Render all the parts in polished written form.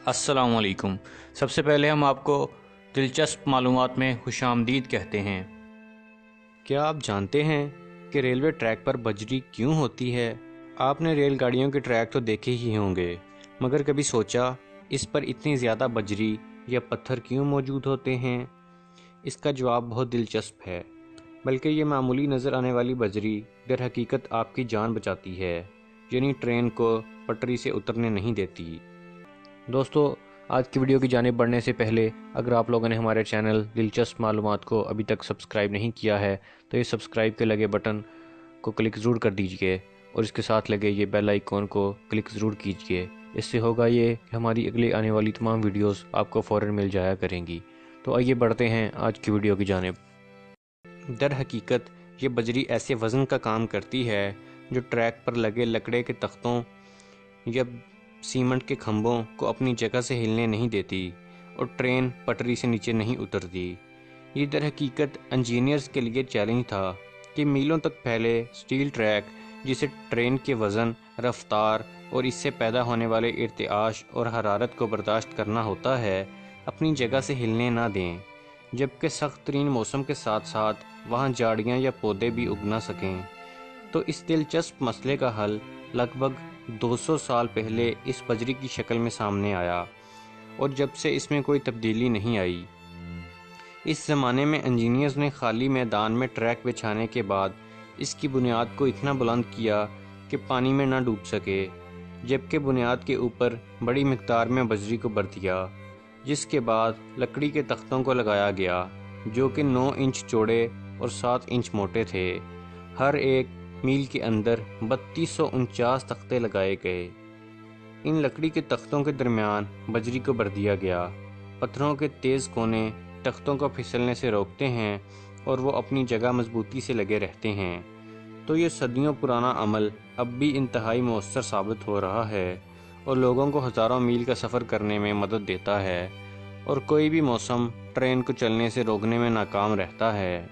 السلام علیکم۔ سب سے پہلے ہم آپ کو دلچسپ معلومات میں خوش آمدید کہتے ہیں۔ کیا آپ جانتے ہیں کہ ریلوے ٹریک پر بجری کیوں ہوتی ہے؟ آپ نے ریل گاڑیوں کے ٹریک تو دیکھے ہی ہوں گے، مگر کبھی سوچا اس پر اتنی زیادہ بجری یا پتھر کیوں موجود ہوتے ہیں؟ اس کا جواب بہت دلچسپ ہے، بلکہ یہ معمولی نظر آنے والی بجری در حقیقت آپ کی جان بچاتی ہے، یعنی ٹرین کو پٹری سے اترنے نہیں دیتی۔ دوستو، آج کی ویڈیو کی جانب بڑھنے سے پہلے اگر آپ لوگوں نے ہمارے چینل دلچسپ معلومات کو ابھی تک سبسکرائب نہیں کیا ہے تو یہ سبسکرائب کے لگے بٹن کو کلک ضرور کر دیجئے اور اس کے ساتھ لگے یہ بیل آئیکن کو کلک ضرور کیجئے۔ اس سے ہوگا یہ کہ ہماری اگلی آنے والی تمام ویڈیوز آپ کو فوراً مل جایا کریں گی۔ تو آئیے بڑھتے ہیں آج کی ویڈیو کی جانب۔ در حقیقت یہ بجری ایسے وزن کا کام کرتی ہے جو ٹریک پر لگے لکڑے کے تختوں یا سیمنٹ کے کھمبوں کو اپنی جگہ سے ہلنے نہیں دیتی اور ٹرین پٹری سے نیچے نہیں اترتی۔ یہ در حقیقت انجینئرز کے لیے چیلنج تھا کہ میلوں تک پھیلے سٹیل ٹریک جسے ٹرین کے وزن، رفتار اور اس سے پیدا ہونے والے ارتعاش اور حرارت کو برداشت کرنا ہوتا ہے، اپنی جگہ سے ہلنے نہ دیں، جبکہ سخت ترین موسم کے ساتھ ساتھ وہاں جھاڑیاں یا پودے بھی اگ نہ سکیں۔ تو اس دلچسپ مسئلے کا حل لگ بھگ 200 سال پہلے اس بجری کی شکل میں سامنے آیا اور جب سے اس میں کوئی تبدیلی نہیں آئی۔ اس زمانے میں انجینئرز نے خالی میدان میں ٹریک بچھانے کے بعد اس کی بنیاد کو اتنا بلند کیا کہ پانی میں نہ ڈوب سکے، جبکہ بنیاد کے اوپر بڑی مقدار میں بجری کو بھر دیا، جس کے بعد لکڑی کے تختوں کو لگایا گیا جو کہ 9 انچ چوڑے اور 7 انچ موٹے تھے۔ ہر ایک میل کے اندر 3249 تختے لگائے گئے۔ ان لکڑی کے تختوں کے درمیان بجری کو بھر دیا گیا۔ پتھروں کے تیز کونے تختوں کو پھسلنے سے روکتے ہیں اور وہ اپنی جگہ مضبوطی سے لگے رہتے ہیں۔ تو یہ صدیوں پرانا عمل اب بھی انتہائی مؤثر ثابت ہو رہا ہے اور لوگوں کو ہزاروں میل کا سفر کرنے میں مدد دیتا ہے اور کوئی بھی موسم ٹرین کو چلنے سے روکنے میں ناکام رہتا ہے۔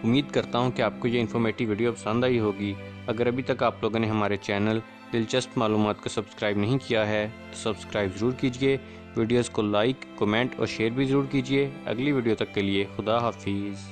امید کرتا ہوں کہ آپ کو یہ انفارمیٹیو ویڈیو پسند آئی ہوگی۔ اگر ابھی تک آپ لوگوں نے ہمارے چینل دلچسپ معلومات کو سبسکرائب نہیں کیا ہے تو سبسکرائب ضرور کیجئے، ویڈیوز کو لائک، کمنٹ اور شیئر بھی ضرور کیجئے۔ اگلی ویڈیو تک کے لیے خدا حافظ۔